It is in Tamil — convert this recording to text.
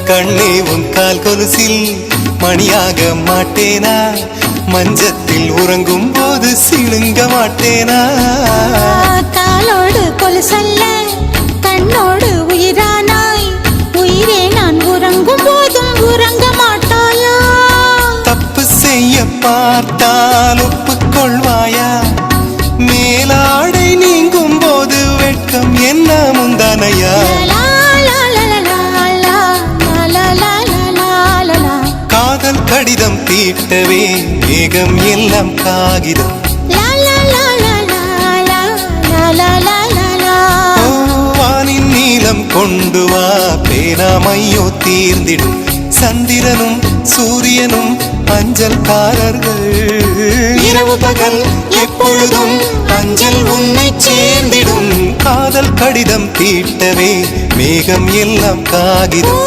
கண்ணே உன் கால் கொலுசில் மணியாக மாட்டேனா, மஞ்சத்தில் உறங்கும் போது சிழுங்க மாட்டேனா. காலோடு கொலுசல்ல கண்ணோடு உயிரானாய், உயிரே நான் உறங்கும் போதும் உறங்க மாட்டாயா. தப்பு செய்ய பார்த்தால் ஒப்புக்கொள்வாயா, மேலாடை நீங்கும் போது வெட்கம் என்ன முந்தானையா. காதல் கடிதம் தீட்டவே மேகம் எல்லாம் காகிதம், வானின் நீளம் கொண்டு வா பேனாமையோ தீர்ந்திடும். சந்திரனும் சூரியனும் அஞ்சல்காரர்கள், இரவு பகல் எப்பொழுதும் அஞ்சல் உன்னை சேர்ந்திடும். காதல் கடிதம் தீட்டவே மேகம் எல்லாம் காகிதம்.